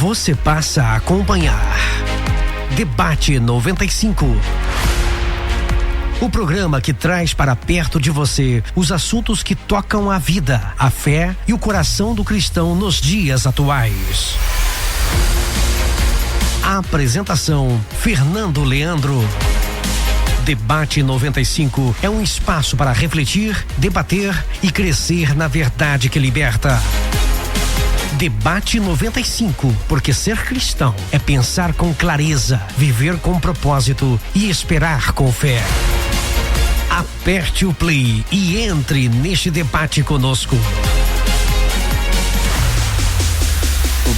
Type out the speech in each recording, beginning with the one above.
Você passa a acompanhar Debate 95. O programa que traz para perto de você os assuntos que tocam a vida, a fé e o coração do cristão nos dias atuais. A apresentação: Fernando Leandro. Debate 95 é um espaço para refletir, debater e crescer na verdade que liberta. Debate 95, porque ser cristão é pensar com clareza, viver com propósito e esperar com fé. Aperte o play e entre neste debate conosco.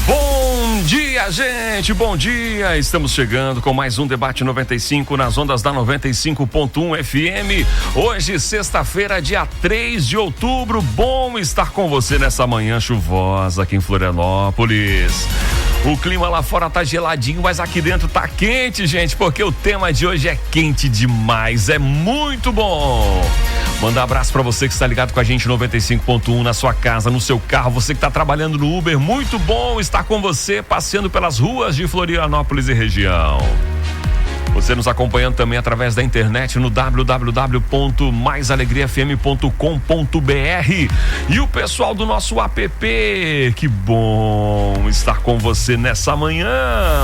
Bom dia, gente, bom dia. Estamos chegando com mais um Debate 95 nas ondas da 95.1 FM. Hoje, sexta-feira, dia 3 de outubro. Bom estar com você nessa manhã chuvosa aqui em Florianópolis. O clima lá fora tá geladinho, mas aqui dentro tá quente, gente, porque o tema de hoje é quente demais, é muito bom. Manda um abraço pra você que está ligado com a gente 95.1 na sua casa, no seu carro, você que tá trabalhando no Uber, muito bom estar com você passeando pelas ruas de Florianópolis e região. Você nos acompanhando também através da internet no www.maisalegriafm.com.br e o pessoal do nosso app, que bom estar com você nessa manhã.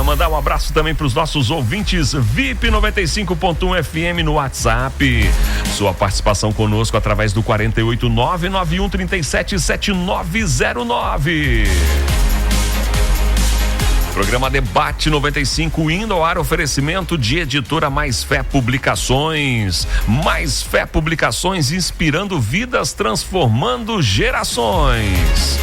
Mandar um abraço também para os nossos ouvintes VIP 95.1 FM no WhatsApp. Sua participação conosco através do 48991377909. Programa Debate 95 indo ao ar, oferecimento de Editora Mais Fé Publicações. Mais Fé Publicações, inspirando vidas, transformando gerações.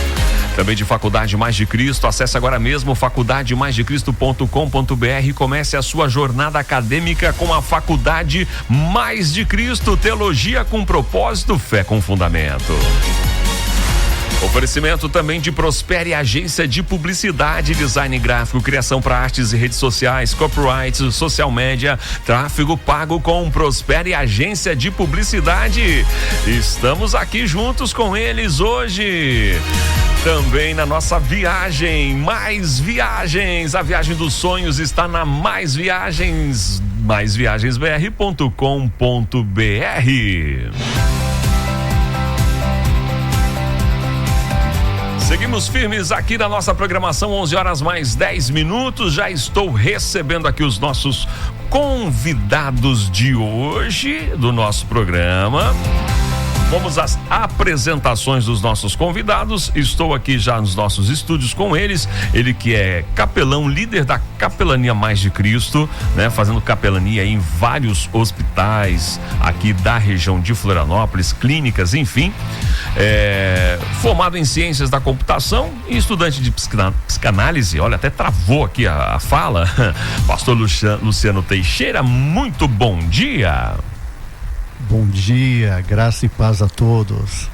Também de Faculdade Mais de Cristo, acesse agora mesmo faculdademaisdecristo.com.br e comece a sua jornada acadêmica com a Faculdade Mais de Cristo, teologia com propósito, fé com fundamento. Oferecimento também de Prospere, agência de publicidade, design gráfico, criação para artes e redes sociais, copyright, social media, tráfego pago com Prospere, agência de publicidade. Estamos aqui juntos com eles hoje. Também na nossa viagem, Mais Viagens. A viagem dos sonhos está na Mais Viagens, maisviagensbr.com.br. Seguimos firmes aqui na nossa programação, 11 horas mais 10 minutos. Já estou recebendo aqui os nossos convidados de hoje do nosso programa. Vamos às apresentações dos nossos convidados. Estou aqui já nos nossos estúdios com eles. Ele que é capelão, líder da Capelania Mais de Cristo, né? Fazendo capelania em vários hospitais aqui da região de Florianópolis, clínicas, enfim. Formado em ciências da computação e estudante de psicanálise. Olha, até travou aqui a fala. Pastor Luciano Teixeira, muito bom dia. Bom dia, graça e paz a todos.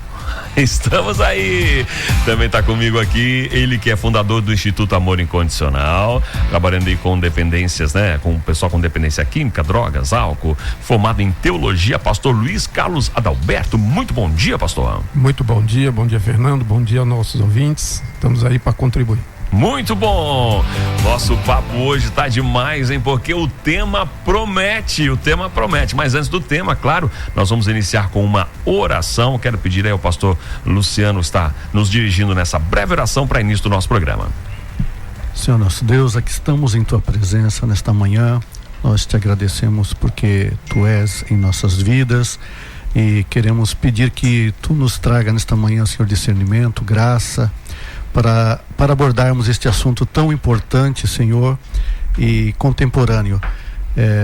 Estamos aí. Também está comigo aqui ele que é fundador do Instituto Amor Incondicional, trabalhando aí com dependências, né? Com o pessoal com dependência química, drogas, álcool, formado em teologia, pastor Luiz Carlos Adalberto. Muito bom dia, pastor. Muito bom dia Fernando, bom dia aos nossos ouvintes. Estamos aí para contribuir. Muito bom! Nosso papo hoje tá demais, hein? Porque o tema promete, Mas antes do tema, claro, nós vamos iniciar com uma oração. Quero pedir aí ao pastor Luciano estar nos dirigindo nessa breve oração para início do nosso programa. Senhor nosso Deus, aqui estamos em tua presença nesta manhã. Nós te agradecemos porque tu és em nossas vidas e queremos pedir que tu nos traga nesta manhã, Senhor, discernimento, graça, para abordarmos este assunto tão importante, Senhor, e contemporâneo.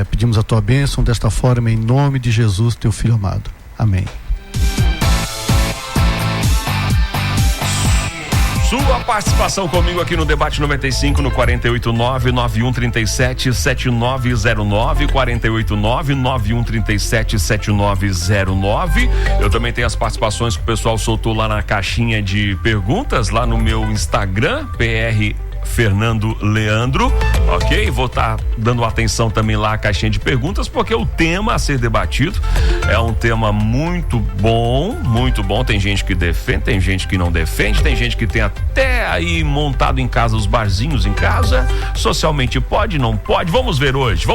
Pedimos a tua bênção desta forma, em nome de Jesus, teu Filho amado. Amém. Sua participação comigo aqui no Debate 95 no 489-9137-7909, 489-9137-7909. Eu também tenho as participações que o pessoal soltou lá na caixinha de perguntas, lá no meu Instagram, PR Fernando Leandro, ok? Vou estar dando atenção também lá à caixinha de perguntas, porque o tema a ser debatido é um tema muito bom, muito bom. Tem gente que defende, tem gente que não defende, tem gente que tem até aí montado em casa os barzinhos em casa. Socialmente pode, não pode? Vamos ver hoje,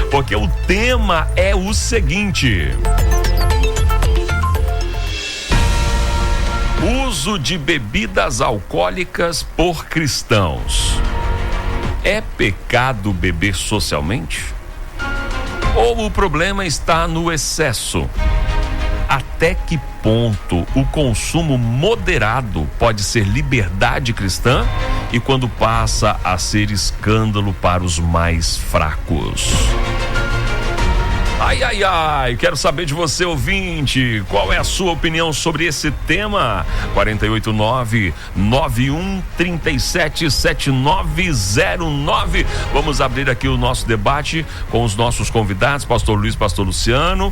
porque o tema é o seguinte: uso de bebidas alcoólicas por cristãos. É pecado beber socialmente? Ou o problema está no excesso? Até que ponto o consumo moderado pode ser liberdade cristã e quando passa a ser escândalo para os mais fracos? Ai, quero saber de você, ouvinte, qual é a sua opinião sobre esse tema? 489-9137-7909. Vamos abrir aqui o nosso debate com os nossos convidados, pastor Luiz, pastor Luciano.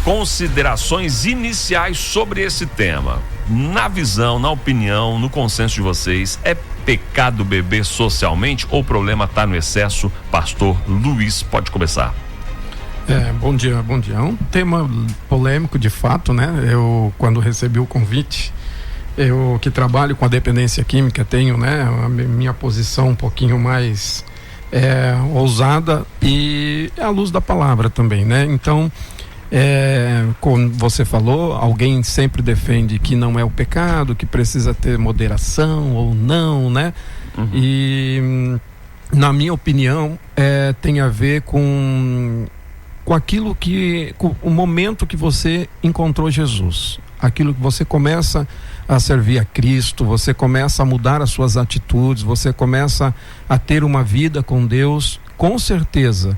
Considerações iniciais sobre esse tema. Na visão, na opinião, no consenso de vocês, é pecado beber socialmente ou o problema está no excesso? Pastor Luiz, pode começar. Bom dia. É um tema polêmico de fato, né? Eu, quando recebi o convite, eu que trabalho com a dependência química, tenho, né, a minha posição um pouquinho mais ousada e à luz da palavra também, né? Então, como você falou, alguém sempre defende que não é o pecado, que precisa ter moderação ou não, né? Uhum. E, na minha opinião, tem a ver com aquilo com o momento que você encontrou Jesus, aquilo que você começa a servir a Cristo, você começa a mudar as suas atitudes, você começa a ter uma vida com Deus. Com certeza,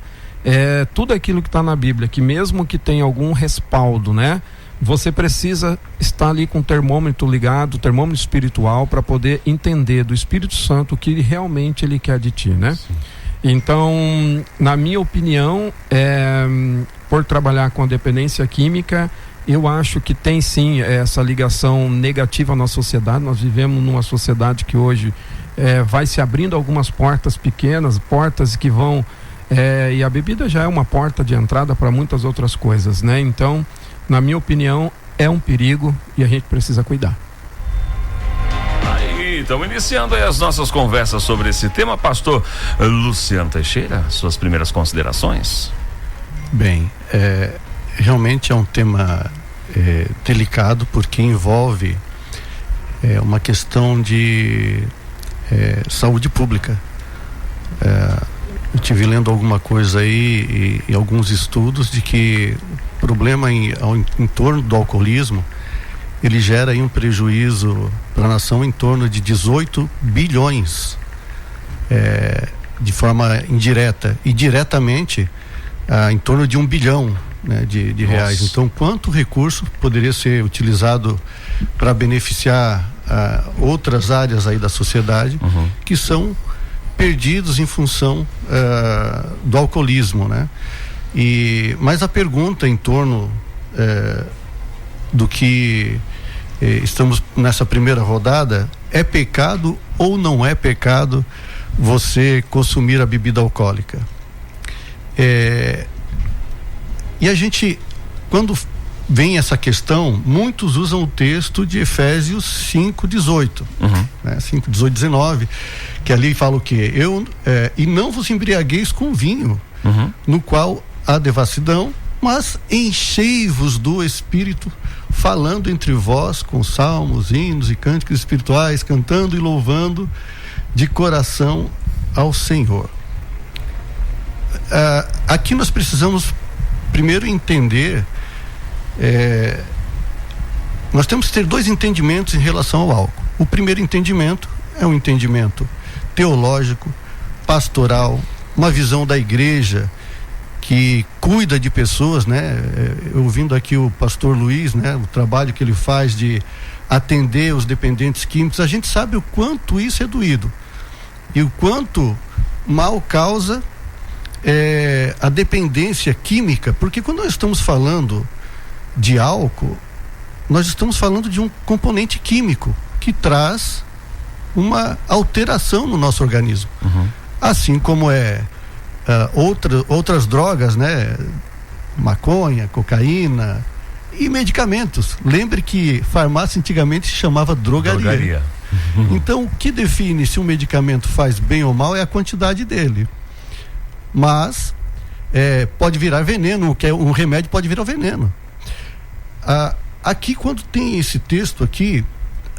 tudo aquilo que está na Bíblia, que mesmo que tenha algum respaldo, né, você precisa estar ali com o termômetro ligado, o termômetro espiritual, para poder entender do Espírito Santo o que realmente ele quer de ti, né? Sim. Então, na minha opinião, por trabalhar com a dependência química, eu acho que tem sim essa ligação negativa na sociedade. Nós vivemos numa sociedade que hoje vai se abrindo algumas portas pequenas, portas que vão... e a bebida já é uma porta de entrada para muitas outras coisas, né? Então, na minha opinião, é um perigo e a gente precisa cuidar. Estamos iniciando aí as nossas conversas sobre esse tema. Pastor Luciano Teixeira, suas primeiras considerações? Bem, realmente é um tema delicado, porque envolve uma questão de saúde pública. Eu estive lendo alguma coisa aí e alguns estudos de que o problema em torno do alcoolismo, ele gera aí um prejuízo para a nação em torno de 18 bilhões de forma indireta, e diretamente em torno de 1 bilhão, né, de reais. Então, quanto recurso poderia ser utilizado para beneficiar outras áreas aí da sociedade, que são perdidos em função do alcoolismo, né? Mas a pergunta em torno do que estamos nessa primeira rodada: é pecado ou não é pecado você consumir a bebida alcoólica? E a gente, quando vem essa questão, muitos usam o texto de Efésios 5:18, né? 5:18, 19, que ali fala o quê? E não vos embriagueis com vinho, no qual há devassidão, mas enchei-vos do Espírito, falando entre vós com salmos, hinos e cânticos espirituais, cantando e louvando de coração ao Senhor. Aqui nós precisamos primeiro entender, nós temos que ter dois entendimentos em relação ao álcool. O primeiro entendimento é um entendimento teológico, pastoral, uma visão da igreja que cuida de pessoas, né? Ouvindo aqui o pastor Luiz, né? O trabalho que ele faz de atender os dependentes químicos, a gente sabe o quanto isso é doído e o quanto mal causa a dependência química, porque quando nós estamos falando de álcool, nós estamos falando de um componente químico que traz uma alteração no nosso organismo. Assim como outras drogas, né? Maconha, cocaína e medicamentos. Lembre que farmácia antigamente se chamava drogaria. Então, o que define se um medicamento faz bem ou mal é a quantidade dele. Mas pode virar veneno, um remédio pode virar veneno. Aqui, quando tem esse texto aqui,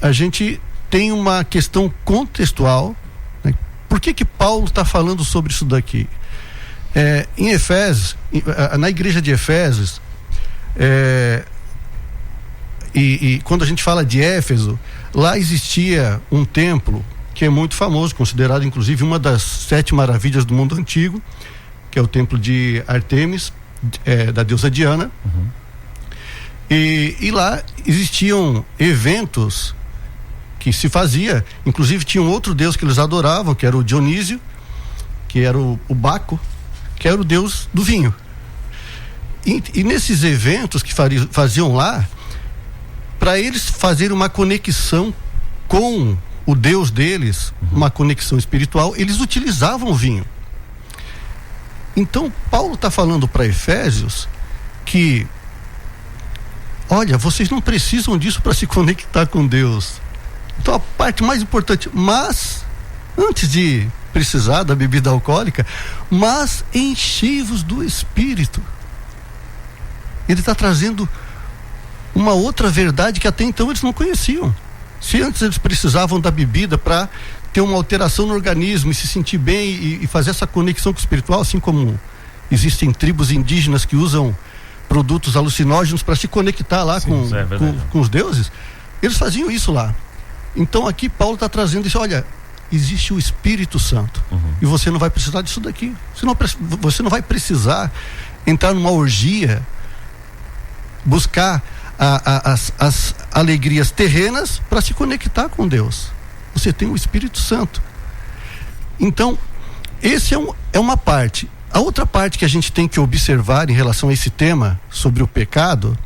a gente tem uma questão contextual, né? Por que Paulo está falando sobre isso daqui? Em Efésios, na igreja de Efésios, e quando a gente fala de Éfeso, lá existia um templo que é muito famoso, considerado inclusive uma das 7 maravilhas do mundo antigo, que é o templo de Artemis, da deusa Diana. E lá existiam eventos que se fazia, inclusive tinha um outro deus que eles adoravam, que era o Dionísio, que era o Baco, que era o deus do vinho. E nesses eventos que faziam lá, para eles fazerem uma conexão com o Deus deles, uma conexão espiritual, eles utilizavam o vinho. Então Paulo está falando para Efésios que, olha, vocês não precisam disso para se conectar com Deus. Então a parte mais importante, mas antes de precisar da bebida alcoólica, mas enchei-vos do Espírito. Ele está trazendo uma outra verdade que até então eles não conheciam. Se antes eles precisavam da bebida para ter uma alteração no organismo e se sentir bem e fazer essa conexão com o espiritual, assim como existem tribos indígenas que usam produtos alucinógenos para se conectar lá com os deuses, eles faziam isso lá. Então aqui Paulo está trazendo isso, olha, existe o Espírito Santo, e você não vai precisar disso daqui. Você não vai precisar entrar numa orgia, buscar as alegrias terrenas para se conectar com Deus. Você tem o Espírito Santo. Então, esse é uma parte. A outra parte que a gente tem que observar em relação a esse tema sobre o pecado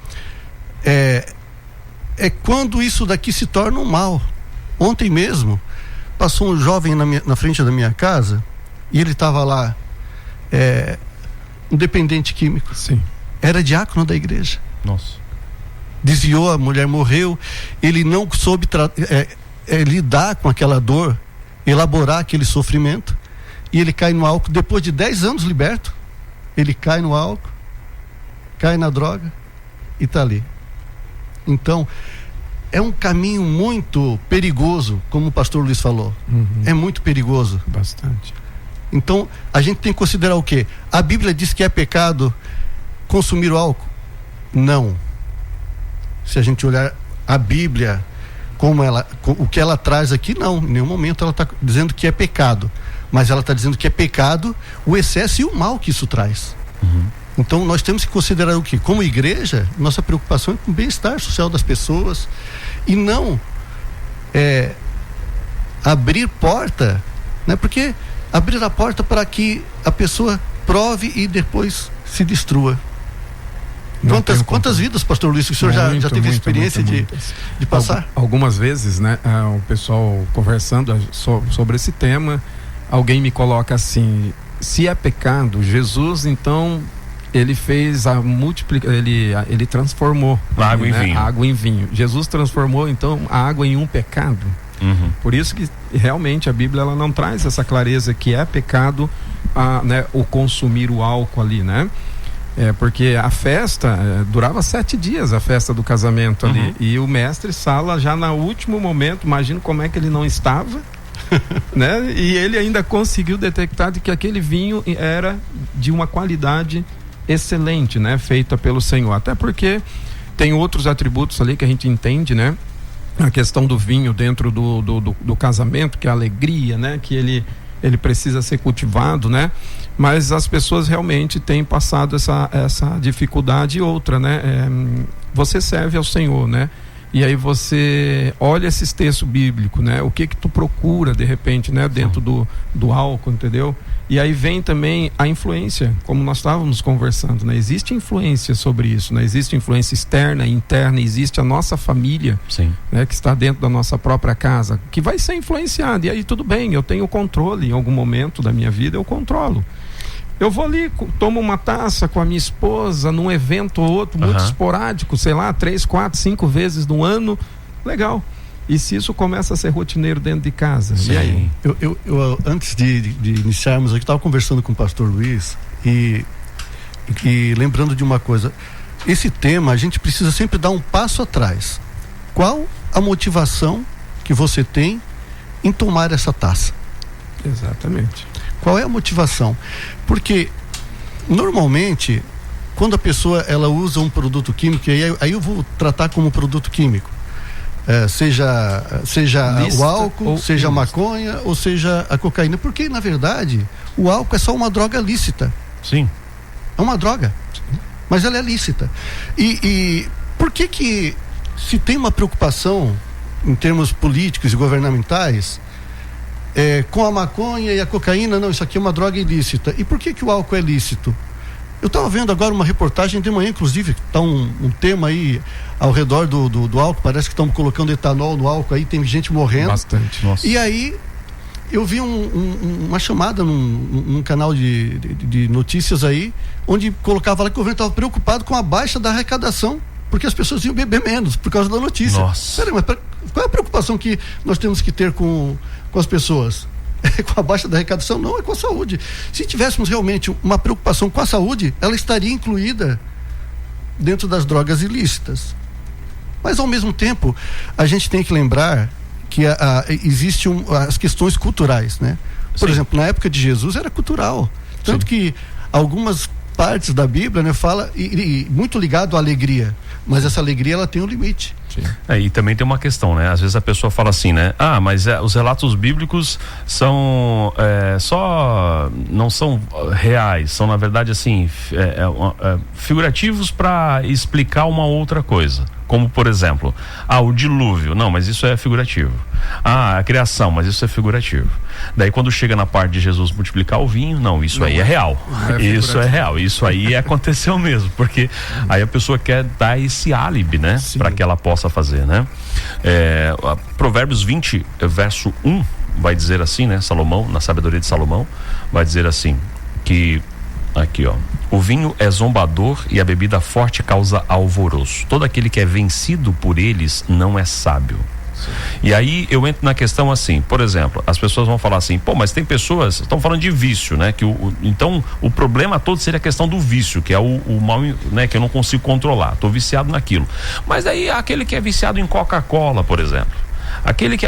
é quando isso daqui se torna um mal. Ontem mesmo passou um jovem na frente da minha casa e ele estava lá, um dependente químico. Sim. Era diácono da igreja. Nossa. Desviou, a mulher morreu, ele não soube lidar com aquela dor, elaborar aquele sofrimento, e ele cai no álcool. Depois de 10 anos liberto, ele cai no álcool, cai na droga e está ali. Então é um caminho muito perigoso, como o pastor Luiz falou. É muito perigoso. Bastante. Então a gente tem que considerar o quê? A Bíblia diz que é pecado consumir o álcool? Não. Se a gente olhar a Bíblia, o que ela traz aqui, não, em nenhum momento ela está dizendo que é pecado, mas ela está dizendo que é pecado o excesso e o mal que isso traz. Então nós temos que considerar o que? Como igreja, nossa preocupação é com o bem-estar social das pessoas e não abrir porta, né? Porque abrir a porta para que a pessoa prove e depois se destrua. Quantas vidas, pastor Luiz, o senhor já teve a experiência de passar? Algumas vezes, né? O pessoal conversando sobre esse tema, alguém me coloca assim: se é pecado, Jesus então ele fez a multiplicação, ele transformou água, né? Água em vinho. Jesus transformou então a água em um pecado. Por isso que realmente a Bíblia ela não traz essa clareza que é pecado, né, o consumir o álcool ali, né? Porque a festa durava 7 dias, a festa do casamento ali, e o mestre Sala já no último momento, imagino como é que ele não estava, né? E ele ainda conseguiu detectar de que aquele vinho era de uma qualidade excelente, né? Feita pelo Senhor, até porque tem outros atributos ali que a gente entende, né? A questão do vinho dentro do casamento, que é a alegria, né? Que ele precisa ser cultivado, né? Mas as pessoas realmente têm passado essa dificuldade. E outra, né? Você serve ao Senhor, né? E aí você olha esses textos bíblicos, né? O que tu procura de repente, né? Dentro do álcool, entendeu? E aí vem também a influência, como nós estávamos conversando, né? Existe influência sobre isso, né? Existe influência externa, interna, existe a nossa família, né? Que está dentro da nossa própria casa, que vai ser influenciada. E aí tudo bem, eu tenho controle, em algum momento da minha vida eu controlo. Eu vou ali, tomo uma taça com a minha esposa num evento ou outro, muito esporádico, sei lá, 3, 4, 5 vezes no ano, legal. E se isso começa a ser rotineiro dentro de casa? Sim. E aí? Eu antes de iniciarmos aqui, estava conversando com o pastor Luiz e lembrando de uma coisa, esse tema a gente precisa sempre dar um passo atrás. Qual a motivação que você tem em tomar essa taça? Exatamente. Qual é a motivação? Porque normalmente quando a pessoa ela usa um produto químico, e aí eu vou tratar como produto químico, seja o álcool, seja a maconha ou seja a cocaína, porque na verdade o álcool é só uma droga lícita. Sim. É uma droga, mas ela é lícita. E por que se tem uma preocupação em termos políticos e governamentais com a maconha e a cocaína? Não, isso aqui é uma droga ilícita. E por que o álcool é lícito? Eu estava vendo agora uma reportagem de manhã, inclusive, está um tema aí ao redor do álcool, parece que estão colocando etanol no álcool aí, tem gente morrendo. Bastante. Nossa. E aí eu vi uma chamada num canal de notícias aí, onde colocava lá que o governo estava preocupado com a baixa da arrecadação, porque as pessoas iam beber menos por causa da notícia. Nossa. Peraí, mas qual é a preocupação que nós temos que ter com as pessoas? Com a baixa da arrecadação? Não, é com a saúde. Se tivéssemos realmente uma preocupação com a saúde, ela estaria incluída dentro das drogas ilícitas. Mas ao mesmo tempo, a gente tem que lembrar que existem as questões culturais, né? Por exemplo, na época de Jesus era cultural. Tanto que algumas partes da Bíblia, né, fala e muito ligado à alegria, mas essa alegria ela tem um limite. E também tem uma questão, né? Às vezes a pessoa fala assim, né? Mas os relatos bíblicos são não são reais, são na verdade assim figurativos para explicar uma outra coisa. Como por exemplo, o dilúvio, não, mas isso é figurativo. A criação, mas isso é figurativo. Daí quando chega na parte de Jesus multiplicar o vinho, não, isso aí é real. Isso é real, isso aí aconteceu mesmo, porque aí a pessoa quer dar esse álibi, né? Para que ela possa fazer, né? Provérbios 20, verso 1, vai dizer assim, né? Salomão, na sabedoria de Salomão, vai dizer assim, que aqui, ó: o vinho é zombador e a bebida forte causa alvoroço. Todo aquele que é vencido por eles não é sábio. E aí eu entro na questão assim, por exemplo, as pessoas vão falar assim, mas tem pessoas, estão falando de vício, né? Então o problema todo seria a questão do vício, que é o mal, né? Que eu não consigo controlar, estou viciado naquilo. Mas aí aquele que é viciado em Coca-Cola, por exemplo,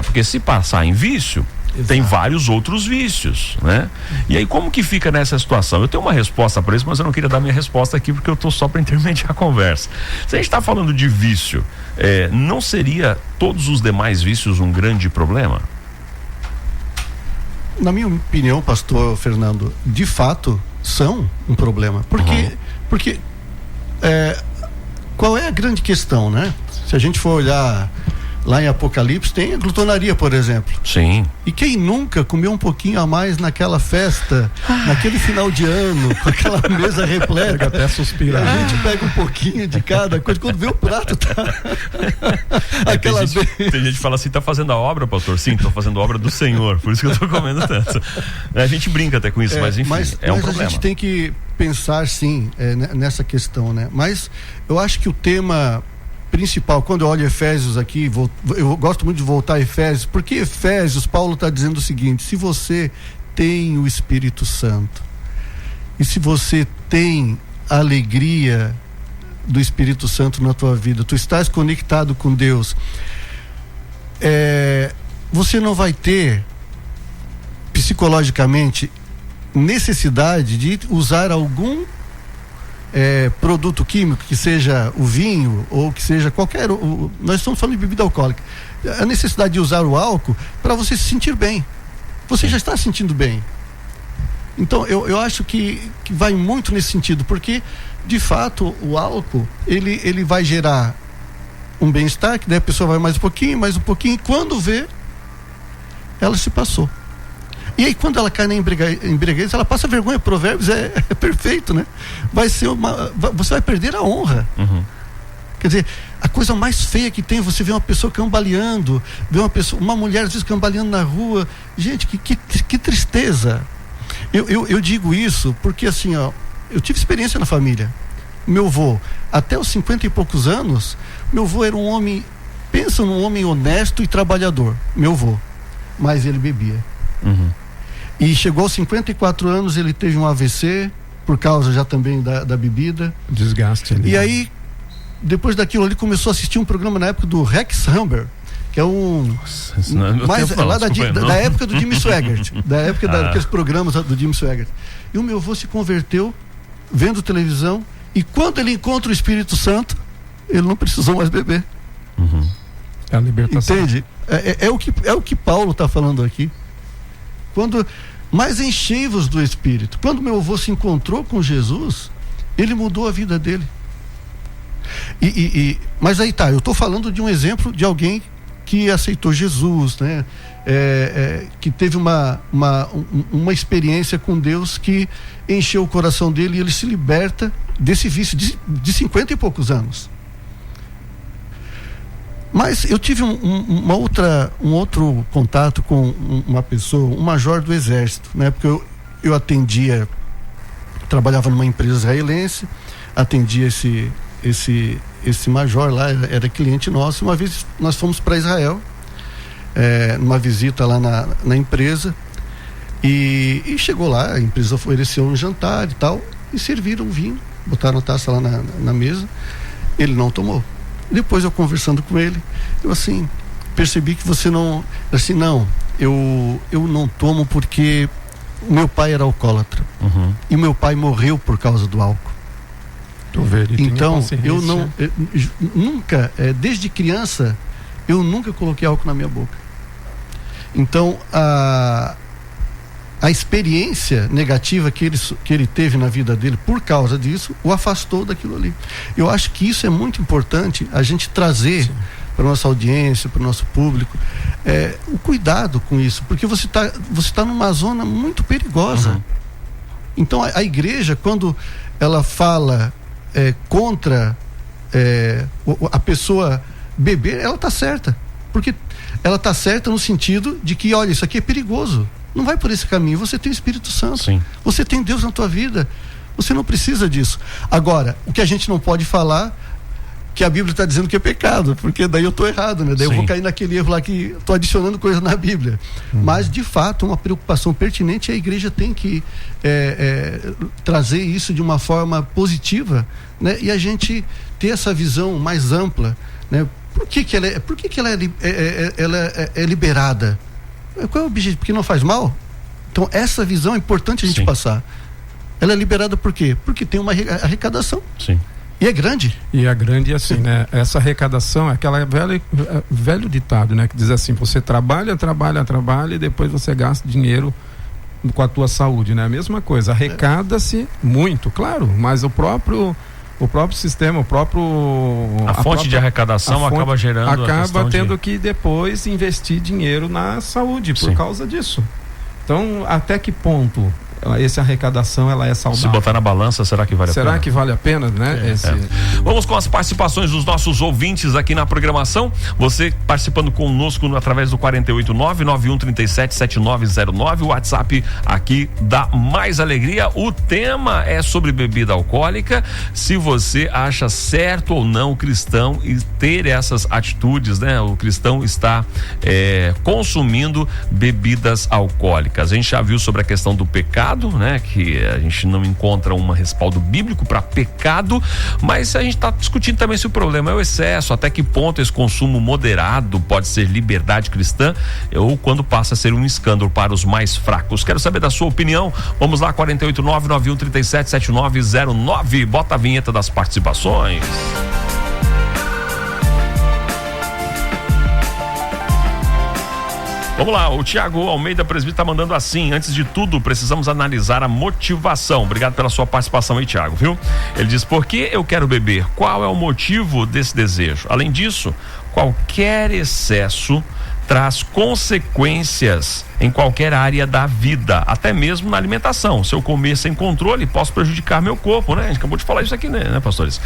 porque se passar em vício, tem vários outros vícios, né? E aí como que fica nessa situação? Eu tenho uma resposta para isso, mas eu não queria dar minha resposta aqui porque eu estou só para intermediar a conversa. Se a gente está falando de vício, não seria todos os demais vícios um grande problema? Na minha opinião, pastor Fernando, de fato são um problema. Porque qual é a grande questão, né? Se a gente for olhar lá em Apocalipse, tem a glutonaria, por exemplo. Sim. E quem nunca comeu um pouquinho a mais naquela festa, naquele final de ano, com aquela mesa repleta? Até suspirar. A gente pega um pouquinho de cada coisa, quando vê o prato tá tem gente que fala assim, tá fazendo a obra, pastor? Sim, tô fazendo a obra do Senhor, por isso que eu tô comendo tanto. A gente brinca até com isso, mas enfim, é um problema. A gente tem que pensar sim nessa questão, né? Mas eu acho que o tema principal, quando eu olho Efésios aqui, eu gosto muito de voltar a Efésios, porque Efésios, Paulo está dizendo o seguinte: se você tem o Espírito Santo e se você tem a alegria do Espírito Santo na tua vida, tu estás conectado com Deus, você não vai ter psicologicamente necessidade de usar algum produto químico, que seja o vinho ou que seja qualquer, nós estamos falando de bebida alcoólica, a necessidade de usar o álcool para você se sentir bem. Você já está se sentindo bem. Então eu acho que vai muito nesse sentido, porque de fato o álcool ele vai gerar um bem-estar, que daí a pessoa vai mais um pouquinho, e quando vê, ela se passou. E aí quando ela cai na embriaguez, ela passa vergonha. Provérbios é perfeito, né? Você vai perder a honra. Quer dizer, a coisa mais feia que tem, você vê uma pessoa cambaleando, vê uma mulher às vezes cambaleando na rua. Gente, que tristeza. Eu digo isso porque assim, ó, eu tive experiência na família. Meu avô, até os 50 e poucos anos, meu avô era um homem, pensa num homem honesto e trabalhador, meu avô, mas ele bebia. E chegou aos 54 anos, ele teve um AVC, por causa já também da bebida. Desgaste ali. E aí, depois daquilo, ele começou a assistir um programa na época do Rex Humber, que é da época do Jimmy Swaggart, da época daqueles programas do Jimmy Swaggart. E o meu avô se converteu vendo televisão, e quando ele encontra o Espírito Santo, ele não precisou mais beber. É a libertação. Entende? É o que Paulo está falando aqui. Quando mais enchei-vos do Espírito. Quando meu avô se encontrou com Jesus, ele mudou a vida dele. Mas aí tá, eu estou falando de um exemplo de alguém que aceitou Jesus, né? Que teve uma experiência com Deus que encheu o coração dele, e ele se liberta desse vício de 50 e poucos anos. Mas eu tive um outro contato com uma pessoa, um major do exército, né? Porque eu atendia, trabalhava numa empresa israelense, atendia esse major lá, era cliente nosso. Uma vez nós fomos para Israel, numa visita lá na empresa, e chegou lá, a empresa ofereceu um jantar e tal, e serviram vinho, botaram a taça lá na mesa, ele não tomou. Depois eu conversando com ele, eu assim, percebi que você não, assim, não, eu não tomo porque o meu pai era alcoólatra, e meu pai morreu por causa do álcool. Então, eu nunca, desde criança, eu nunca coloquei álcool na minha boca. Então, a experiência negativa que ele teve na vida dele por causa disso, o afastou daquilo ali. Eu acho que isso é muito importante a gente trazer para nossa audiência, para o nosso público, o cuidado com isso, porque você tá numa zona muito perigosa. Então, a igreja, quando ela fala contra a pessoa beber, ela está certa, porque ela está certa no sentido de que, olha, isso aqui é perigoso, não vai por esse caminho, você tem o Espírito Santo. Sim. Você tem Deus na tua vida, você não precisa disso. Agora, o que a gente não pode falar, que a Bíblia está dizendo que é pecado, porque daí eu estou errado, né? Daí eu vou cair naquele erro lá que estou adicionando coisa na Bíblia. Mas, de fato, uma preocupação pertinente, a igreja tem que trazer isso de uma forma positiva, né? E a gente ter essa visão mais ampla, né? Por que ela é liberada? Qual é o objetivo? Porque não faz mal? Então, essa visão é importante a gente passar. Ela é liberada por quê? Porque tem uma arrecadação. Sim. E é grande. E é grande assim, né? Essa arrecadação é aquela velho ditado, né? Que diz assim, você trabalha e depois você gasta dinheiro com a tua saúde, né? A mesma coisa, arrecada-se muito, claro, mas o próprio sistema, a fonte de arrecadação acaba gerando acaba tendo que depois investir dinheiro na saúde por causa disso. Então, até que ponto essa arrecadação ela é saudável? Se botar na balança, será que vale a pena? Será que vale a pena, né? Vamos com as participações dos nossos ouvintes aqui na programação. Você participando conosco através do 489-9137-7909, o WhatsApp aqui da Mais Alegria. O tema é sobre bebida alcoólica. Se você acha certo ou não o cristão e ter essas atitudes, né? O cristão está consumindo bebidas alcoólicas. A gente já viu sobre a questão do pecado, né? Que a gente não encontra um respaldo bíblico para pecado, mas a gente está discutindo também se o problema é o excesso, até que ponto esse consumo moderado pode ser liberdade cristã ou quando passa a ser um escândalo para os mais fracos. Quero saber da sua opinião. Vamos lá, 489-9137-7909. Bota a vinheta das participações. Vamos lá, o Tiago Almeida Presbítero está mandando assim: antes de tudo, precisamos analisar a motivação. Obrigado pela sua participação aí, Tiago, viu? Ele diz: por que eu quero beber? Qual é o motivo desse desejo? Além disso, qualquer excesso traz consequências em qualquer área da vida, até mesmo na alimentação. Se eu comer sem controle, posso prejudicar meu corpo, né? A gente acabou de falar isso aqui, né, pastores?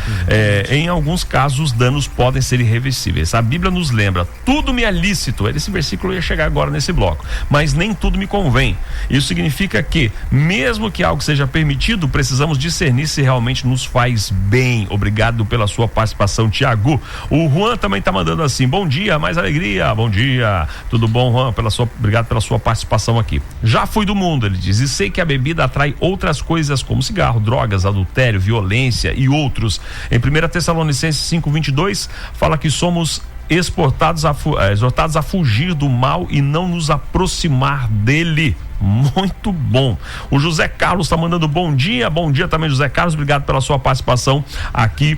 Em alguns casos, os danos podem ser irreversíveis. A Bíblia nos lembra, tudo me é lícito. Esse versículo ia chegar agora nesse bloco, mas nem tudo me convém. Isso significa que, mesmo que algo seja permitido, precisamos discernir se realmente nos faz bem. Obrigado pela sua participação, Tiago. O Juan também tá mandando assim: bom dia, mais alegria. Bom dia, tudo bom, Juan? Obrigado pela sua participação aqui. Já fui do mundo, ele diz, e sei que a bebida atrai outras coisas como cigarro, drogas, adultério, violência e outros. Em 1 Tessalonicenses 5:22 fala que somos exortados a fugir do mal e não nos aproximar dele. Muito bom. O José Carlos está mandando bom dia também, José Carlos, obrigado pela sua participação aqui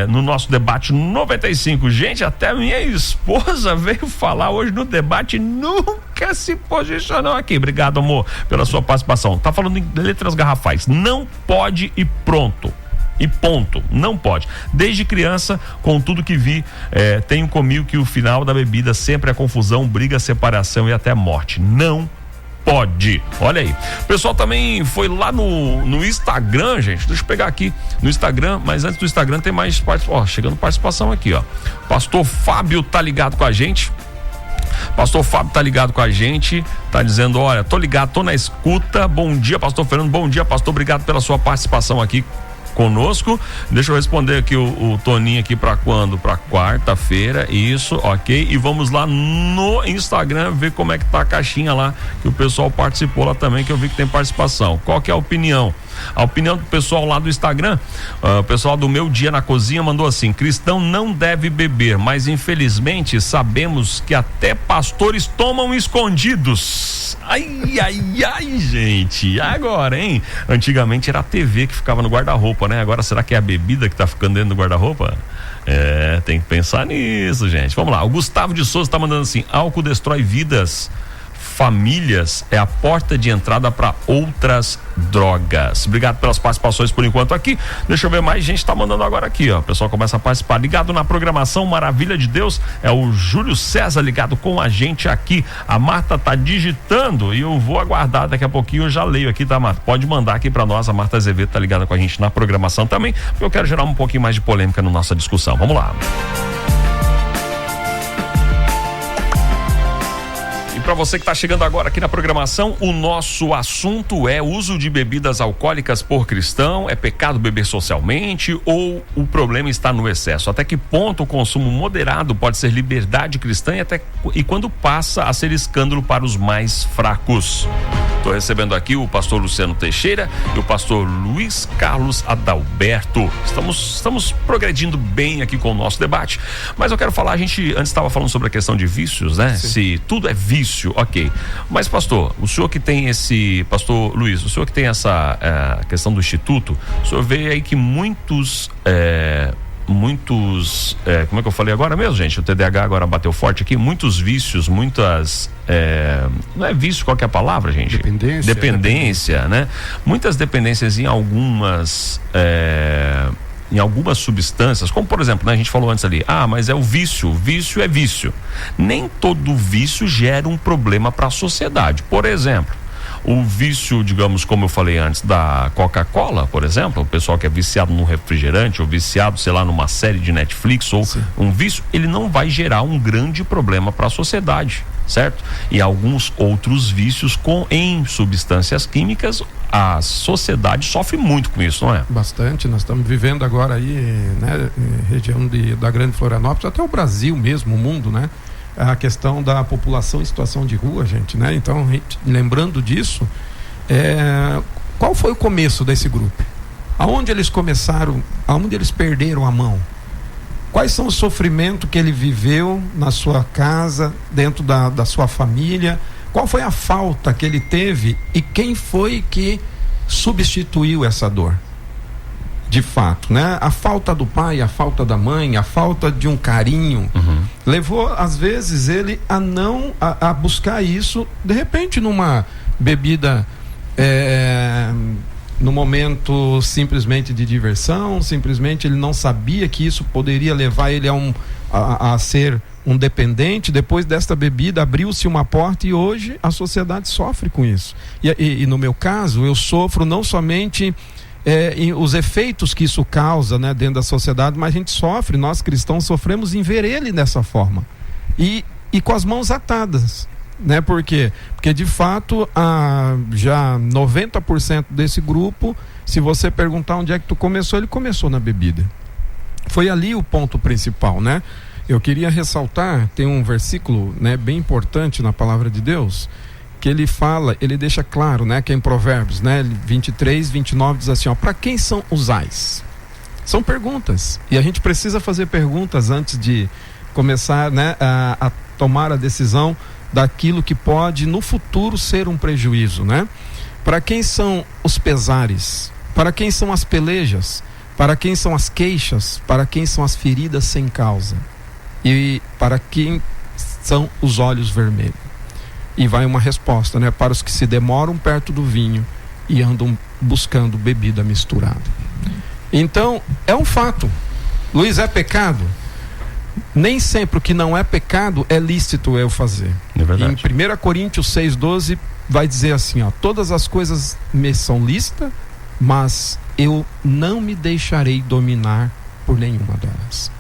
no nosso debate 95. Gente, até minha esposa veio falar hoje no debate, nunca se posicionou aqui. Obrigado, amor, pela sua participação. Tá falando em letras garrafais, não pode e pronto. E ponto, não pode. Desde criança, com tudo que vi, tenho comigo que o final da bebida sempre é confusão, briga, separação e até morte. Não pode. Olha aí. O pessoal também foi lá no Instagram, gente. Deixa eu pegar aqui no Instagram, mas antes do Instagram tem mais chegando participação aqui, ó. Pastor Fábio tá ligado com a gente. Pastor Fábio tá ligado com a gente, tá dizendo, olha, tô ligado, tô na escuta. Bom dia, pastor Fernando. Bom dia, pastor. Obrigado pela sua participação aqui conosco. Deixa eu responder aqui o Toninho aqui para quando? Para quarta-feira, isso, ok. E vamos lá no Instagram ver como é que tá a caixinha lá, que o pessoal participou lá também, que eu vi que tem participação. Qual que é a opinião? A opinião do pessoal lá do Instagram, o pessoal do Meu Dia na Cozinha mandou assim: cristão não deve beber, mas infelizmente sabemos que até pastores tomam escondidos. Ai, gente, agora, hein? Antigamente era a TV que ficava no guarda-roupa, né? Agora será que é a bebida que tá ficando dentro do guarda-roupa? Tem que pensar nisso, gente. Vamos lá, o Gustavo de Souza tá mandando assim: álcool destrói vidas, famílias, é a porta de entrada para outras drogas. Obrigado pelas participações por enquanto aqui. Deixa eu ver mais gente tá mandando agora aqui, ó. O pessoal começa a participar. Ligado na programação Maravilha de Deus é o Júlio César ligado com a gente aqui. A Marta tá digitando e eu vou aguardar daqui a pouquinho, eu já leio aqui, tá, Marta? Pode mandar aqui para nós. A Marta Azevedo tá ligada com a gente na programação também, porque eu quero gerar um pouquinho mais de polêmica na nossa discussão. Vamos lá. Para você que está chegando agora aqui na programação, o nosso assunto é uso de bebidas alcoólicas por cristão. É pecado beber socialmente ou o problema está no excesso? Até que ponto o consumo moderado pode ser liberdade cristã e quando passa a ser escândalo para os mais fracos? Estou recebendo aqui o pastor Luciano Teixeira e o pastor Luiz Carlos Adalberto. Estamos progredindo bem aqui com o nosso debate, mas eu quero falar, a gente antes estava falando sobre a questão de vícios, né? Sim. Se tudo é vício, ok. Mas pastor, o senhor que tem pastor Luiz, o senhor que tem essa questão do instituto, o senhor vê aí que muitos, como é que eu falei agora mesmo, gente? O TDAH agora bateu forte aqui. Muitos vícios, muitas... não é vício, qual que é a palavra, gente? Dependência, né? Muitas dependências em algumas substâncias, como por exemplo, né, a gente falou antes ali, mas é o vício é vício. Nem todo vício gera um problema para a sociedade. Por exemplo, o vício, digamos, como eu falei antes, da Coca-Cola, por exemplo, o pessoal que é viciado num refrigerante ou viciado, sei lá, numa série de Netflix ou Sim. um vício, ele não vai gerar um grande problema para a sociedade, certo? E alguns outros vícios em substâncias químicas, a sociedade sofre muito com isso, não é? Bastante, nós estamos vivendo agora aí, né, região da Grande Florianópolis, até o Brasil mesmo, o mundo, né? A questão da população em situação de rua, gente, né? Então, lembrando disso, qual foi o começo desse grupo? Aonde eles começaram, aonde eles perderam a mão? Quais são os sofrimentos que ele viveu na sua casa, dentro da sua família? Qual foi a falta que ele teve e quem foi que substituiu essa dor? De fato, né? A falta do pai, a falta da mãe, a falta de um carinho, levou às vezes ele a buscar isso, de repente numa bebida, no momento simplesmente de diversão, simplesmente ele não sabia que isso poderia levar ele a ser um dependente, depois desta bebida abriu-se uma porta e hoje a sociedade sofre com isso. E no meu caso, eu sofro não somente os efeitos que isso causa, né, dentro da sociedade, mas a gente sofre, nós cristãos sofremos em ver ele dessa forma. E com as mãos atadas. Né? Por quê? Porque de fato já 90% desse grupo, se você perguntar onde é que tu começou, ele começou na bebida. Foi ali o ponto principal, né? Eu queria ressaltar, tem um versículo, né, bem importante na palavra de Deus, que ele fala, ele deixa claro, né, que é em Provérbios, né, 23, 29 diz assim, ó, para quem são os ais? São perguntas, e a gente precisa fazer perguntas antes de começar, né, a tomar a decisão daquilo que pode no futuro ser um prejuízo, né? Para quem são os pesares? Para quem são as pelejas? Para quem são as queixas? Para quem são as feridas sem causa? E para quem são os olhos vermelhos? E vai uma resposta, né? Para os que se demoram perto do vinho e andam buscando bebida misturada. Então, é um fato. Luiz, é pecado? Nem sempre o que não é pecado é lícito eu fazer. É verdade. Em 1 Coríntios 6,12 vai dizer assim, ó, todas as coisas me são lícitas, mas eu não me deixarei dominar por nenhuma delas.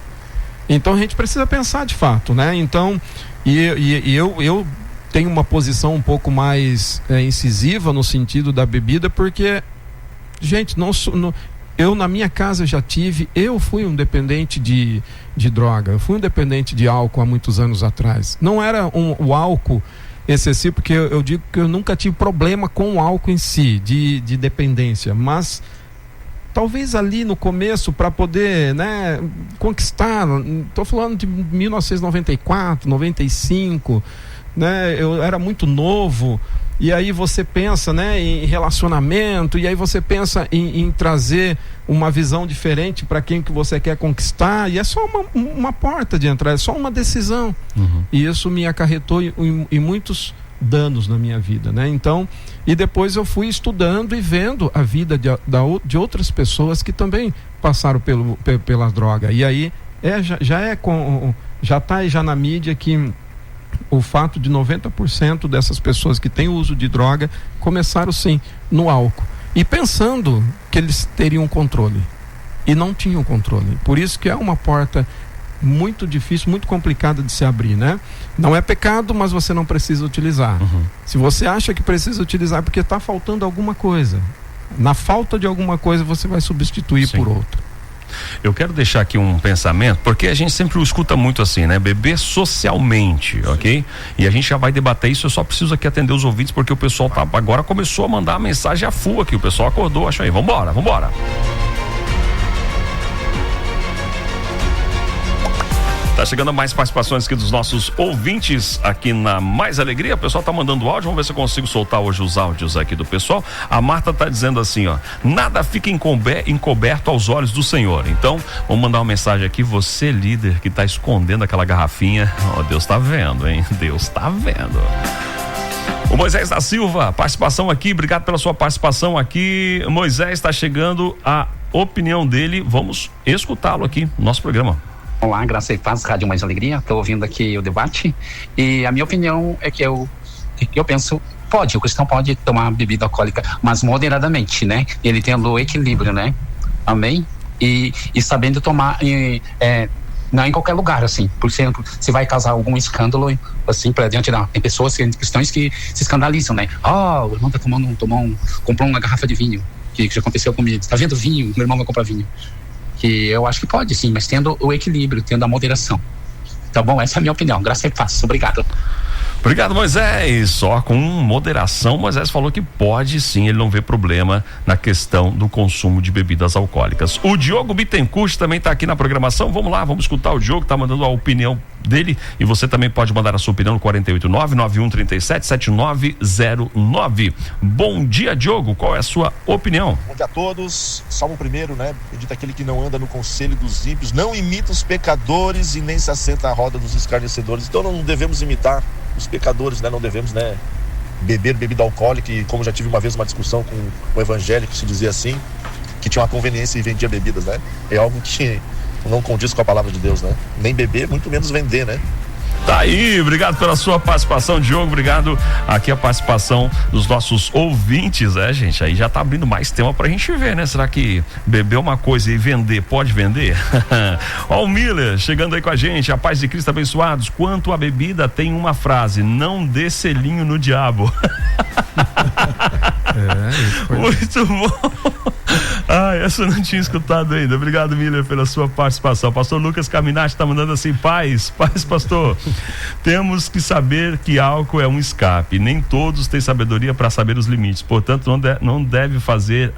Então a gente precisa pensar de fato, né? Então, eu tenho uma posição um pouco mais incisiva no sentido da bebida, porque, gente, eu na minha casa eu fui um dependente de droga, eu fui um dependente de álcool há muitos anos atrás. Não era o álcool excessivo, porque eu digo que eu nunca tive problema com o álcool em si, de dependência, mas talvez ali no começo, para poder, né, conquistar, estou falando de 1994, 95, né, eu era muito novo. E aí você pensa, né, em relacionamento, e aí você pensa em trazer uma visão diferente para quem que você quer conquistar, e é só uma porta de entrada, é só uma decisão. E isso me acarretou em muitos danos na minha vida, né? Então, e depois eu fui estudando e vendo a vida de outras pessoas que também passaram pela droga. E aí já está na mídia que o fato de 90% dessas pessoas que têm uso de droga começaram sim no álcool e pensando que eles teriam controle e não tinham controle. Por isso que é uma porta muito difícil, muito complicada de se abrir, né? Não é pecado, mas você não precisa utilizar. Se você acha que precisa utilizar porque está faltando alguma coisa, na falta de alguma coisa você vai substituir por outra. Eu quero deixar aqui um pensamento, porque a gente sempre escuta muito assim, né? Beber socialmente, ok? E a gente já vai debater isso, eu só preciso aqui atender os ouvintes, porque o pessoal agora começou a mandar a mensagem a full aqui, o pessoal acordou, acho aí, vambora. Tá chegando mais participações aqui dos nossos ouvintes aqui na Mais Alegria. O pessoal tá mandando áudio, vamos ver se eu consigo soltar hoje os áudios aqui do pessoal. A Marta tá dizendo assim, ó, nada fica encoberto aos olhos do Senhor. Então, vamos mandar uma mensagem aqui, você líder que tá escondendo aquela garrafinha, ó, Deus tá vendo, hein? Deus tá vendo. O Moisés da Silva, participação aqui, obrigado pela sua participação aqui. Moisés, está chegando a opinião dele, vamos escutá-lo aqui no nosso programa. Olá, Graça e Paz, Rádio Mais Alegria. Estou ouvindo aqui o debate e a minha opinião é que eu penso, o cristão pode tomar bebida alcoólica, mas moderadamente, né? Ele tendo o equilíbrio, né? Amém? E sabendo tomar, não em qualquer lugar, assim. Por exemplo, se vai causar algum escândalo, assim, para diante da... Tem pessoas, cristãos que se escandalizam, né? O irmão tá comprou uma garrafa de vinho, que já aconteceu comigo. Tá vendo vinho? Meu irmão vai comprar vinho. Que eu acho que pode sim, mas tendo o equilíbrio, tendo a moderação. Tá bom? Essa é a minha opinião. Graça e paz. Obrigado. Obrigado, Moisés. Só com moderação, Moisés falou que pode sim, ele não vê problema na questão do consumo de bebidas alcoólicas. O Diogo Bittencourt também está aqui na programação. Vamos lá, vamos escutar o Diogo, está mandando a opinião dele, e você também pode mandar a sua opinião no 489-9137-7909. Bom dia, Diogo, qual é a sua opinião? Bom dia a todos. Salmo 1, né? Bendito aquele que não anda no conselho dos ímpios, não imita os pecadores e nem se assenta à roda dos escarnecedores. Então não devemos imitar os pecadores, né? Não devemos, né, beber bebida alcoólica. E como já tive uma vez uma discussão com um evangélico, se dizia assim, que tinha uma conveniência e vendia bebidas, né? É algo que não condiz com a palavra de Deus, né? Nem beber, muito menos vender, né? Tá aí, obrigado pela sua participação, Diogo, obrigado aqui a participação dos nossos ouvintes, gente, aí já tá abrindo mais tema pra gente ver, né? Será que beber uma coisa e vender, pode vender? Ó, o Miller chegando aí com a gente, a paz de Cristo, abençoados. Quanto à bebida, tem uma frase: não dê selinho no diabo. Muito bom. Essa eu não tinha escutado ainda. Obrigado, Miller, pela sua participação. Pastor Lucas Caminati está mandando assim: paz, pastor. Temos que saber que álcool é um escape. Nem todos têm sabedoria para saber os limites. Portanto, não deve fazer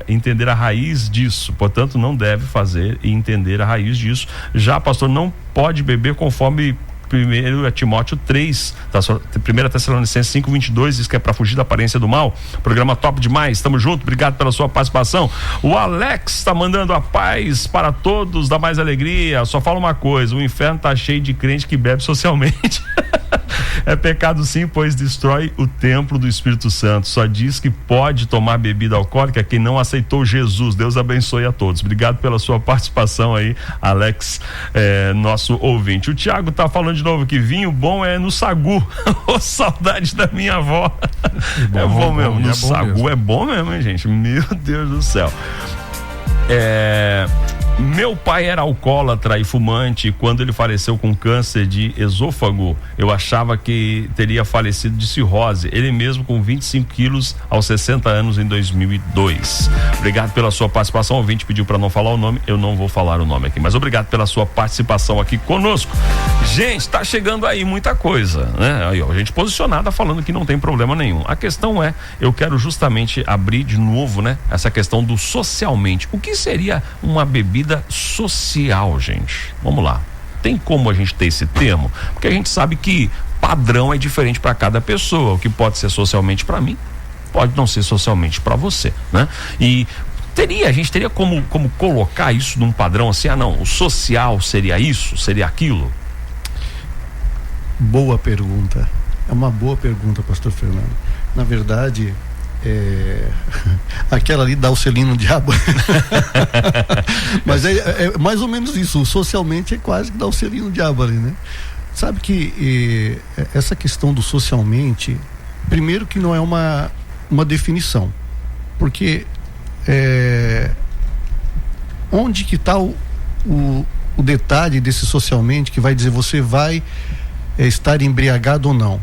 entender a raiz disso. Portanto, não deve fazer e entender a raiz disso. Já, pastor, não pode beber conforme 1 Timóteo 3, 1 Tessalonicenses 5:22, diz que é para fugir da aparência do mal. Programa top demais, tamo junto, obrigado pela sua participação. O Alex tá mandando: a paz para todos, dá mais alegria. Só fala uma coisa: o inferno tá cheio de crente que bebe socialmente. É pecado sim, pois destrói o templo do Espírito Santo. Só diz que pode tomar bebida alcoólica quem não aceitou Jesus. Deus abençoe a todos. Obrigado pela sua participação aí, Alex, nosso ouvinte. O Thiago tá falando de novo que vinho bom é no sagu. Oh, saudade da minha avó. É bom mesmo, no sagu é bom mesmo, hein, gente? Meu Deus do céu. Meu pai era alcoólatra e fumante. Quando ele faleceu com câncer de esôfago, eu achava que teria falecido de cirrose. Ele mesmo com 25 quilos aos 60 anos em 2002. Obrigado pela sua participação. O ouvinte pediu para não falar o nome, eu não vou falar o nome aqui, mas obrigado pela sua participação aqui conosco. Gente, tá chegando aí muita coisa, né? Aí, ó, a gente posicionada falando que não tem problema nenhum. A questão eu quero justamente abrir de novo, né? Essa questão do socialmente. O que seria uma bebida social, gente? Vamos lá. Tem como a gente ter esse termo? Porque a gente sabe que padrão é diferente para cada pessoa. O que pode ser socialmente para mim, pode não ser socialmente para você, né? E a gente teria como colocar isso num padrão assim: não, o social seria isso, seria aquilo? Boa pergunta. É uma boa pergunta, pastor Fernando. Na verdade, aquela ali dá o selinho no diabo. Mas é mais ou menos isso. Socialmente é quase que dá o selinho no diabo ali, né? Sabe que essa questão do socialmente, primeiro que não é uma definição, porque onde que está o detalhe desse socialmente que vai dizer você vai estar embriagado ou não?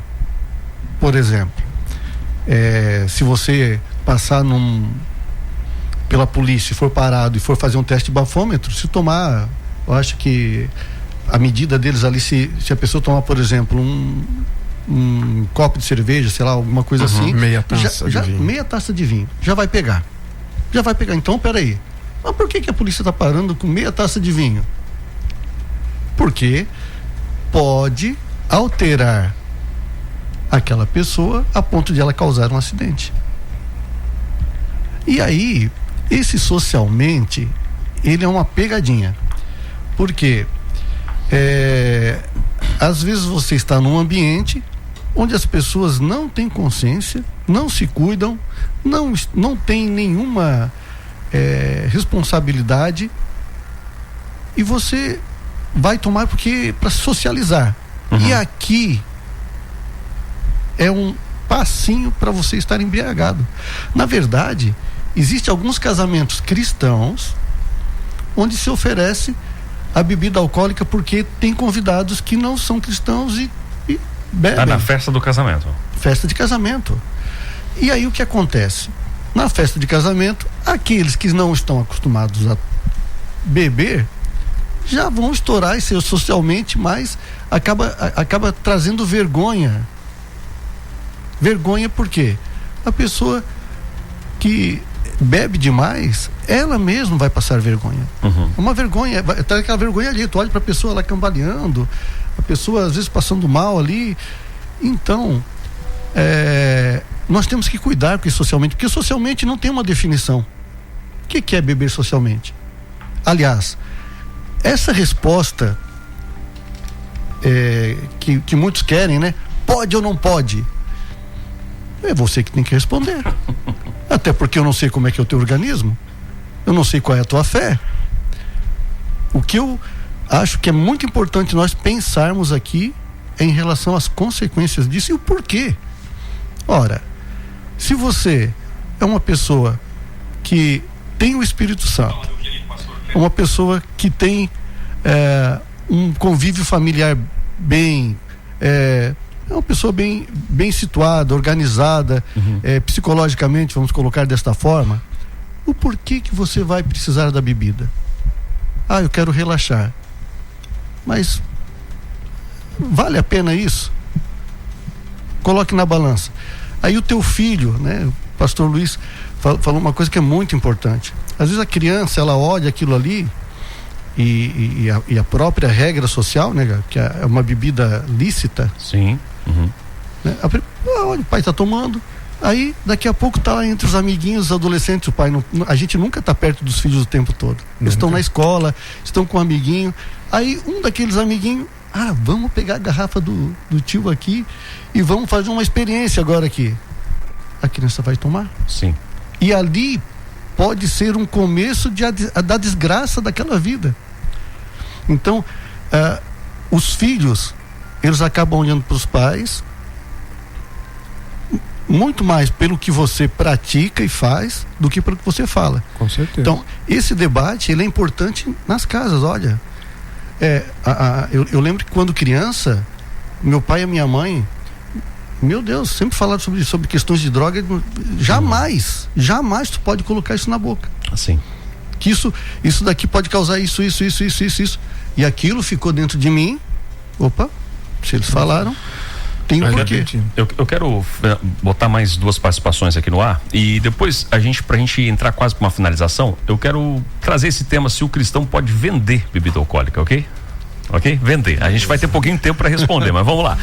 Por exemplo, se você passar pela polícia, for parado e for fazer um teste de bafômetro, se tomar, eu acho que a medida deles ali, se a pessoa tomar, por exemplo, um copo de cerveja, sei lá, alguma coisa assim, meia taça de vinho, já vai pegar. Então, peraí, mas por que a polícia está parando com meia taça de vinho? Porque pode alterar aquela pessoa a ponto de ela causar um acidente. E aí, esse socialmente, ele é uma pegadinha, porque às vezes você está num ambiente onde as pessoas não têm consciência, não se cuidam, não tem nenhuma responsabilidade, e você vai tomar para socializar. E aqui é um passinho para você estar embriagado. Na verdade, existem alguns casamentos cristãos onde se oferece a bebida alcoólica porque tem convidados que não são cristãos e bebem. Tá na festa do casamento. Festa de casamento. E aí o que acontece? Na festa de casamento, aqueles que não estão acostumados a beber já vão estourar e ser socialmente, mas acaba trazendo vergonha. Vergonha por quê? A pessoa que bebe demais, ela mesma vai passar vergonha. Uma vergonha, tá aquela vergonha ali, tu olha pra pessoa lá cambaleando, a pessoa às vezes passando mal ali. Então, nós temos que cuidar com isso socialmente, porque socialmente não tem uma definição. O que é beber socialmente? Aliás, essa resposta que muitos querem, né? Pode ou não pode? É você que tem que responder. Até porque eu não sei como é que é o teu organismo, eu não sei qual é a tua fé. O que eu acho que é muito importante nós pensarmos aqui é em relação às consequências disso e o porquê. Ora, se você é uma pessoa que tem o Espírito Santo, uma pessoa que tem um convívio familiar bem, é uma pessoa bem situada, organizada, psicologicamente, vamos colocar desta forma, o porquê que você vai precisar da bebida? Eu quero relaxar. Mas vale a pena isso? Coloque na balança. Aí o teu filho, né? O pastor Luiz falou uma coisa que é muito importante. Às vezes a criança, ela olha aquilo ali e a própria regra social, né? Que é uma bebida lícita. Sim. Né? Olha, o pai está tomando. Aí, daqui a pouco tá lá entre os amiguinhos, os adolescentes, o pai a gente nunca tá perto dos filhos o tempo todo. Eles estão na escola, estão com um amiguinho. Aí, um daqueles amiguinhos, vamos pegar a garrafa do tio aqui e vamos fazer uma experiência agora aqui. A criança vai tomar. Sim. E ali pode ser um começo da desgraça daquela vida. Então, os filhos, eles acabam olhando para os pais muito mais pelo que você pratica e faz do que pelo que você fala. Com certeza. Então, esse debate, ele é importante nas casas. Olha, eu lembro que quando criança, meu pai e a minha mãe, meu Deus, sempre falaram sobre questões de droga. Jamais tu pode colocar isso na boca. Assim. Que isso daqui pode causar isso. E aquilo ficou dentro de mim. Opa, se eles falaram, tem um porquê. Eu quero botar mais 2 participações aqui no ar e depois pra gente entrar quase para uma finalização, eu quero trazer esse tema, se o cristão pode vender bebida alcoólica, ok? Ok? Vender. A gente vai ter pouquinho tempo para responder, mas vamos lá.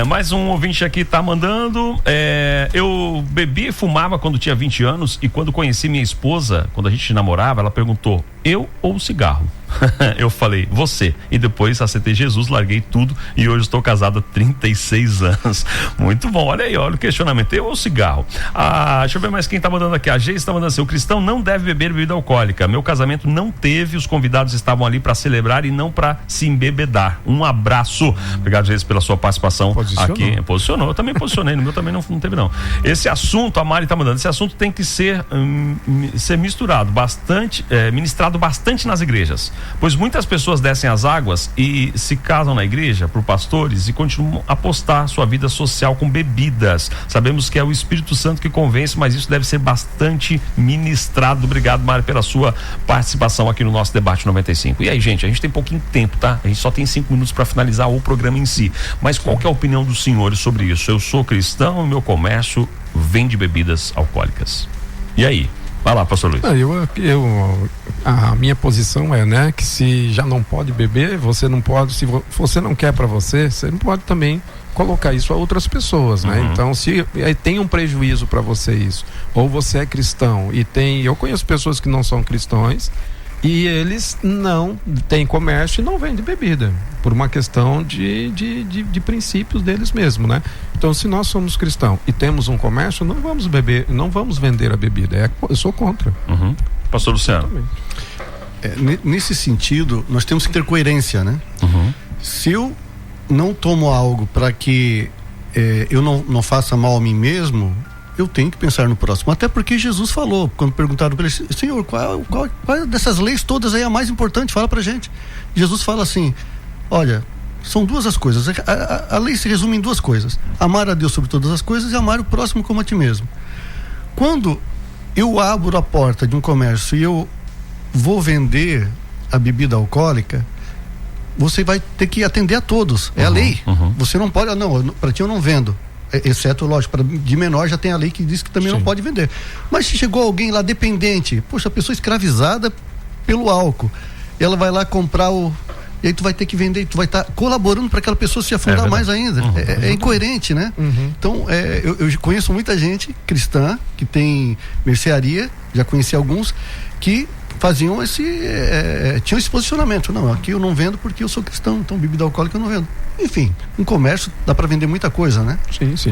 Mais um ouvinte aqui tá mandando. Eu bebia e fumava quando tinha 20 anos e quando conheci minha esposa, quando a gente namorava, ela perguntou: eu ou cigarro? Eu falei, você. E depois aceitei Jesus, larguei tudo e hoje estou casado há 36 anos. Muito bom, olha aí, olha o questionamento. Eu ou cigarro? Deixa eu ver mais quem tá mandando aqui. A Geis está mandando assim: o cristão não deve beber bebida alcoólica. Meu casamento não teve, os convidados estavam ali para celebrar e não para se embebedar. Um abraço. Obrigado, Geis, pela sua participação aqui. Posicionou, eu também posicionei, no meu também não teve não. Esse assunto, a Mari tá mandando, esse assunto tem que ser misturado bastante, ministrado bastante nas igrejas. Pois muitas pessoas descem as águas e se casam na igreja por pastores e continuam a postar sua vida social com bebidas. Sabemos que é o Espírito Santo que convence, mas isso deve ser bastante ministrado. Obrigado, Mário, pela sua participação aqui no nosso debate 95. E aí, gente, a gente tem pouquinho tempo, tá? A gente só tem 5 minutos para finalizar o programa em si. Mas qual que é a opinião dos senhores sobre isso? Eu sou cristão e meu comércio vende bebidas alcoólicas. E aí? Vai lá, pastor Luiz. A minha posição é, né, que se já não pode beber, você não pode, se você não quer para você não pode também colocar isso a outras pessoas, né? Então, se tem um prejuízo para você isso, ou você é cristão eu conheço pessoas que não são cristãos e eles não têm comércio e não vendem bebida, por uma questão de princípios deles mesmos, né? Então, se nós somos cristãos e temos um comércio, não vamos beber, não vamos vender a bebida. Eu sou contra. Pastor Luciano. Nesse sentido, nós temos que ter coerência, né? Se eu não tomo algo para que eu não faça mal a mim mesmo, eu tenho que pensar no próximo. Até porque Jesus falou, quando perguntaram para ele: Senhor, qual dessas leis todas aí é a mais importante? Fala pra gente. Jesus fala assim: olha, são 2 as coisas. A lei se resume em 2 coisas: amar a Deus sobre todas as coisas e amar o próximo como a ti mesmo. Quando eu abro a porta de um comércio e eu vou vender a bebida alcoólica, você vai ter que atender a todos. É a lei. Você não pode, para ti eu não vendo. Exceto, lógico, de menor já tem a lei que diz que também não pode vender. Mas se chegou alguém lá dependente, poxa, a pessoa escravizada pelo álcool, ela vai lá comprar e aí tu vai ter que vender, tu vai estar colaborando para aquela pessoa se afundar mais ainda. É incoerente, né? Então, eu conheço muita gente cristã que tem mercearia, já conheci alguns, que faziam tinham esse posicionamento. Não, aqui eu não vendo porque eu sou cristão, então bebida alcoólica eu não vendo. Enfim, em comércio dá para vender muita coisa, né? Sim.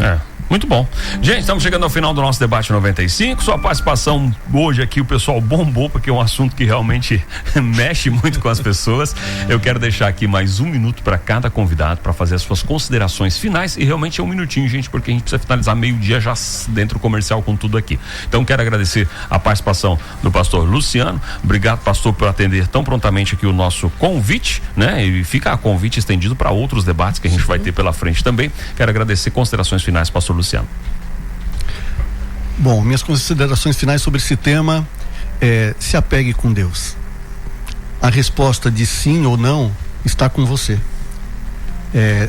Muito bom. Gente, estamos chegando ao final do nosso debate 95. Sua participação hoje aqui, o pessoal bombou, porque é um assunto que realmente mexe muito com as pessoas. Eu quero deixar aqui mais 1 minuto para cada convidado para fazer as suas considerações finais, e realmente é 1 minutinho, gente, porque a gente precisa finalizar meio-dia já dentro do comercial com tudo aqui. Então quero agradecer a participação do pastor Luciano. Obrigado, pastor, por atender tão prontamente aqui o nosso convite, né? E fica a convite estendido para outros debates que a gente vai ter pela frente também. Quero agradecer. Considerações finais, pastor Luciano. Bom, minhas considerações finais sobre esse tema se apegue com Deus. A resposta de sim ou não está com você.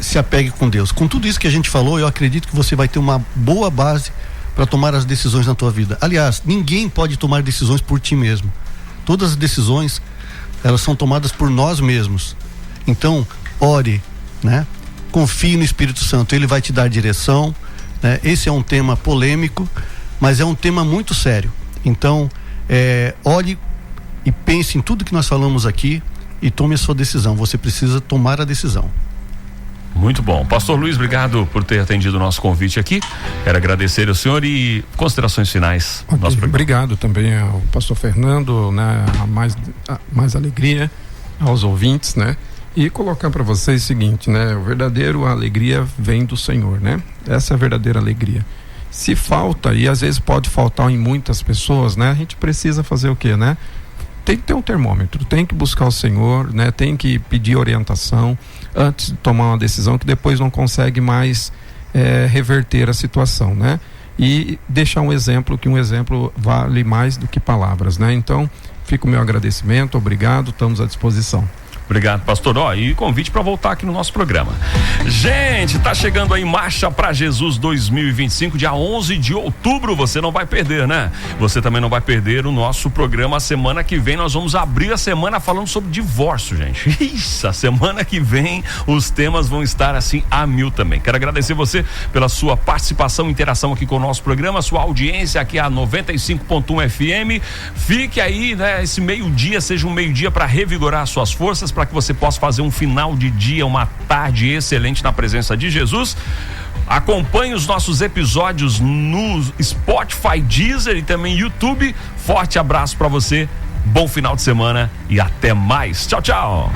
Se apegue com Deus. Com tudo isso que a gente falou, eu acredito que você vai ter uma boa base para tomar as decisões na tua vida. Aliás, ninguém pode tomar decisões por ti mesmo. Todas as decisões, elas são tomadas por nós mesmos. Então, ore, né? Confie no Espírito Santo, ele vai te dar direção, né? Esse é um tema polêmico, mas é um tema muito sério. Então, olhe e pense em tudo que nós falamos aqui e tome a sua decisão. Você precisa tomar a decisão. Muito bom. Pastor Luiz, obrigado por ter atendido o nosso convite aqui. Quero agradecer ao senhor e considerações finais. Obrigado também ao pastor Fernando, né? Mais alegria aos ouvintes, né? E colocar para vocês o seguinte, né? O verdadeiro alegria vem do Senhor, né? Essa é a verdadeira alegria. Se falta, e às vezes pode faltar em muitas pessoas, né? A gente precisa fazer o quê, né? Tem que ter um termômetro, tem que buscar o Senhor, né? Tem que pedir orientação antes de tomar uma decisão que depois não consegue mais reverter a situação, né? E deixar um exemplo, que um exemplo vale mais do que palavras, né? Então, fica o meu agradecimento, obrigado, estamos à disposição. Obrigado, pastor. E convite para voltar aqui no nosso programa. Gente, tá chegando aí Marcha para Jesus 2025, dia 11 de outubro. Você não vai perder, né? Você também não vai perder o nosso programa. A semana que vem nós vamos abrir a semana falando sobre divórcio, gente. Isso, a semana que vem os temas vão estar assim a mil também. Quero agradecer você pela sua participação, interação aqui com o nosso programa, sua audiência aqui a 95.1 FM. Fique aí, né? Esse meio-dia seja um meio-dia para revigorar suas forças, para que você possa fazer um final de dia, uma tarde excelente na presença de Jesus. Acompanhe os nossos episódios no Spotify, Deezer e também YouTube. Forte abraço para você, bom final de semana e até mais. Tchau, tchau.